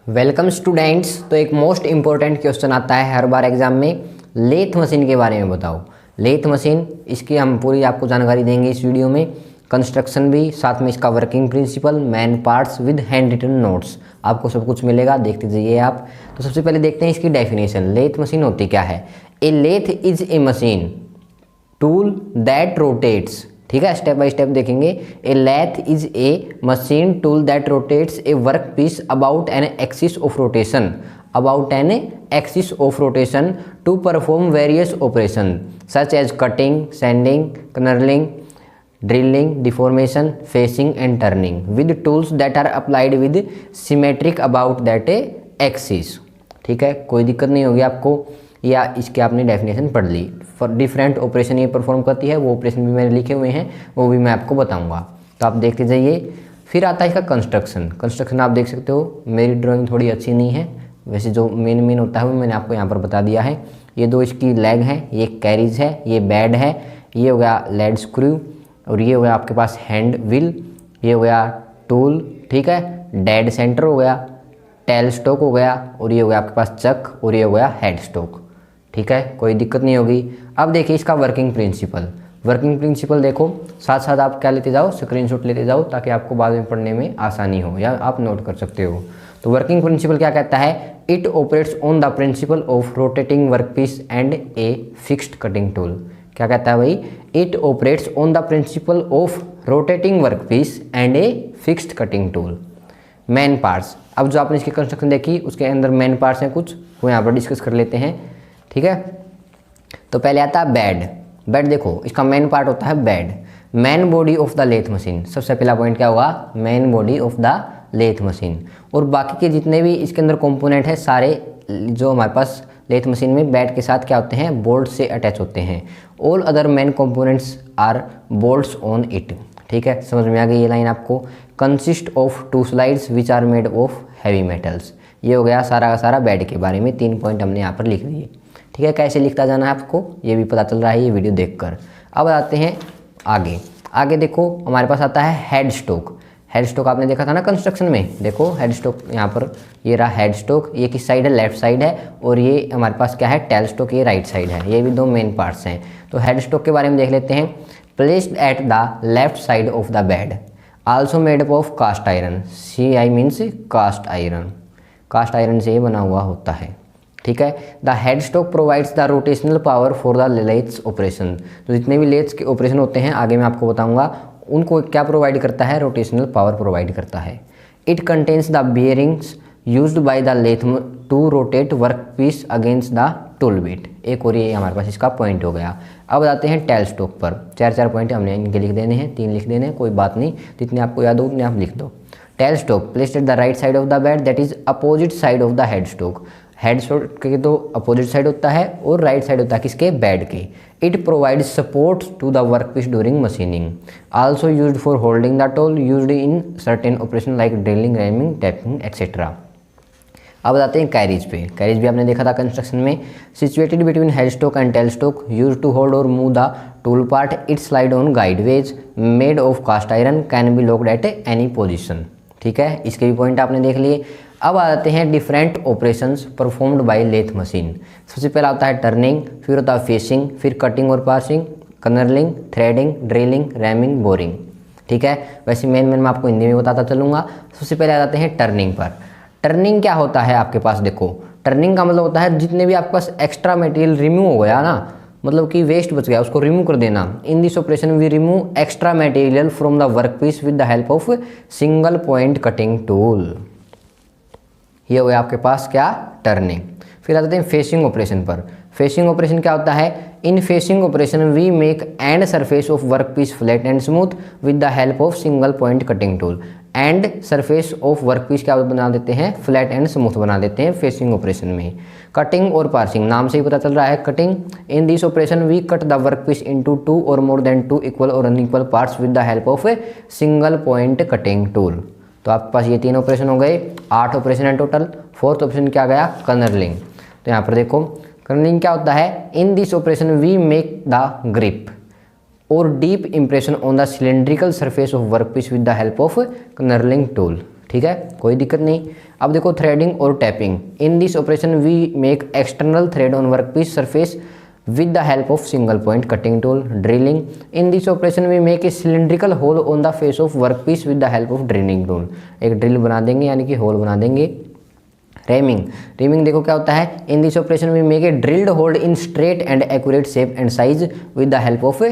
Welcome students. तो एक most important question आता है हर बार एग्जाम में, लेथ मशीन के बारे में बताओ। लेथ मशीन, इसकी हम पूरी आपको जानकारी देंगे इस वीडियो में, कंस्ट्रक्शन भी, साथ में इसका working principle, main parts with hand written notes, आपको सब कुछ मिलेगा, देखते जाइए आप। तो सबसे पहले देखते हैं इसकी डेफिनेशन। लेथ मशीन होती क्या है? A lathe is a machine tool that rotates, ठीक है, स्टेप बाय स्टेप देखेंगे। A lathe is a machine tool that rotates a work piece about an axis of rotation, about an axis of rotation to perform various operation such as cutting, sanding, knurling, drilling, deformation, facing and turning with tools that are applied with symmetric about that a axis. ठीक है, कोई दिक्कत नहीं होगी आपको, या इसके आपने डेफिनेशन पढ़ ली। फॉर डिफरेंट ऑपरेशन ये परफॉर्म करती है, वो ऑपरेशन भी मैंने लिखे हुए हैं, वो भी मैं आपको बताऊंगा, तो आप देखते जाइए। फिर आता है इसका कंस्ट्रक्शन। कंस्ट्रक्शन आप देख सकते हो, मेरी ड्राइंग थोड़ी अच्छी नहीं है, वैसे जो मेन होता है वो मैंने आपको यहाँ पर बता दिया है। ये दो इसकी लेग हैं, ये कैरिज है, ये बेड है, ये हो गया लेड स्क्रू, और ये हो गया आपके पास हैंड व्हील, ये हो गया टूल, ठीक है, डेड सेंटर हो गया, टेल स्टॉक हो गया, और ये हो गया आपके पास चक, और ये हो गया हेड स्टॉक। ठीक है, कोई दिक्कत नहीं होगी। अब देखिए इसका वर्किंग प्रिंसिपल। वर्किंग प्रिंसिपल देखो, साथ साथ आप क्या लेते जाओ, स्क्रीनशॉट लेते जाओ, ताकि आपको बाद में पढ़ने में आसानी हो, या आप नोट कर सकते हो। तो वर्किंग प्रिंसिपल क्या कहता है? It operates on the principle of rotating workpiece and a fixed cutting tool. क्या कहता है भाई? It operates on the principle of rotating workpiece and a fixed cutting tool. Man parts, अब जो आपने इसकी कंस्ट्रक्शन देखी उसके अंदर मैन पार्ट्स हैं कुछ, वो यहाँ पर डिस्कस कर लेते हैं। ठीक है, तो पहले आता है बेड। बेड देखो, इसका मेन पार्ट होता है bed, main body of the lathe machine. सबसे पहला पॉइंट क्या होगा? Main body of the lathe machine. और बाकी के जितने भी इसके अंदर कंपोनेंट है सारे, जो हमारे पास लेथ मशीन में बेड के साथ क्या होते हैं, बोल्ट से अटैच होते हैं। All other main components are bolts on it. ठीक है, समझ में आ गई ये लाइन आपको। Consist of 2 slides which are made of heavy metals. ये हो गया सारा का सारा बेड के बारे में, 3 पॉइंट हमने यहाँ पर लिख दिए। ठीक है, कैसे लिखता जाना है आपको ये भी पता चल रहा है ये वीडियो देखकर। अब आते हैं आगे। आगे देखो हमारे पास आता है हेड स्टॉक। हेड स्टॉक आपने देखा था ना कंस्ट्रक्शन में, देखो हेड स्टॉक यहाँ पर, ये रहा हेड स्टॉक, ये किस साइड है? लेफ्ट साइड है, और ये हमारे पास क्या है? टेल स्टॉक, ये राइट साइड है। ये भी 2 मेन पार्ट्स हैं। तो हेड स्टॉक के बारे में देख लेते हैं। Placed at the left side of the bed, also made up of cast iron. CI means cast iron, cast iron से ये बना हुआ होता है। ठीक है, the head stock provides the rotational power for the lathe's operation. तो जितने भी लेथ्स के ऑपरेशन होते हैं आगे मैं आपको बताऊंगा, उनको क्या प्रोवाइड करता है? रोटेशनल पावर प्रोवाइड करता है। It contains the bearings used by the lathe to rotate work piece against the tool bit. एक और ये हमारे पास इसका पॉइंट हो गया। अब आते हैं टेल स्टॉक पर। 4 पॉइंट हमने इनके लिख देने हैं, 3 लिख देने हैं, कोई बात नहीं, जितने आपको याद हो उतने आप लिख दो। Tell stock placed at the right side of the bed, that is opposite side of the head stock. Head stock के तो अपोजिट साइड होता है, और राइट साइड होता है किसके? बेड के। It provide support to the work piece during machining, also used for holding the tool, used in certain operation like drilling, reaming, tapping etcetera. अब बताते हैं कैरिज पे। कैरिज भी आपने देखा था कंस्ट्रक्शन में। Situated between head stock and tail stock, use to hold और move the tool part, it slide on guideways made of cast iron, can be locked at any position. ठीक है, इसके भी पॉइंट आपने देख लिए। अब आते हैं different operations performed by lathe machine. सबसे पहला आता है टर्निंग, फिर होता है फेसिंग, फिर कटिंग और passing, knurling, threading, drilling, rhyming, boring. ठीक है, वैसे मेन मैं आपको हिंदी में बताता चलूँगा। सबसे पहले आ जाते हैं टर्निंग पर। टर्निंग क्या होता है आपके पास? देखो, टर्निंग का मतलब होता है जितने भी आपके पास एक्स्ट्रा मटेरियल रिमूव हो गया ना, मतलब कि वेस्ट बच गया, उसको रिमूव कर देना। In this operation we remove extra material from the work piece with the help of single point cutting tool. ये हो गया आपके पास क्या? टर्निंग। फिर आ जाते हैं फेसिंग ऑपरेशन पर। फेसिंग ऑपरेशन क्या होता है? In facing operation we make end surface of work piece flat and smooth with the help of single point cutting tool. End surface of work piece क्या बना देते हैं? फ्लैट एंड स्मूथ बना देते हैं फेसिंग ऑपरेशन में। Cutting और parting, नाम से ही पता चल रहा है cutting. In this operation we cut the work piece into 2 और मोर देन 2 इक्वल और unequal parts with the help of a single point cutting tool. तो आपके पास ये 3 ऑपरेशन हो गए, 8 ऑपरेशन है टोटल। 4th ऑप्शन क्या गया? knurling। तो यहाँ पर देखो knurling क्या होता है? In this operation we make the grip और deep impression on the cylindrical surface of work piece with the help of knurling tool. ठीक है, कोई दिक्कत नहीं। अब देखो थ्रेडिंग और tapping. In this operation we make external thread on workpiece surface with the help of single point cutting tool. Drilling. In this operation we make a cylindrical hole on the face of workpiece with the help of drilling tool. एक drill बना देंगे यानी कि whole बना देंगे। रेमिंग। रेमिंग देखो क्या होता है, in this operation we make a drilled hole in straight and accurate shape and size with the help of a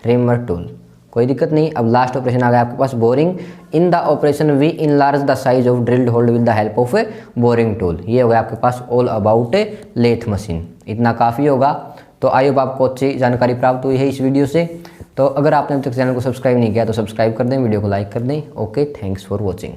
reamer tool. कोई दिक्कत नहीं। अब लास्ट ऑपरेशन आ गया आपके पास boring. In the operation we enlarge the size of drilled hole with the help of a boring tool. ये हो गया आपके पास all about a lathe machine. इतना काफ़ी होगा। तो आई होप आपको अच्छी जानकारी प्राप्त हुई है इस वीडियो से। तो अगर आपने अभी तक चैनल को सब्सक्राइब नहीं किया तो सब्सक्राइब कर दें, वीडियो को लाइक कर दें। Okay, thanks for watching.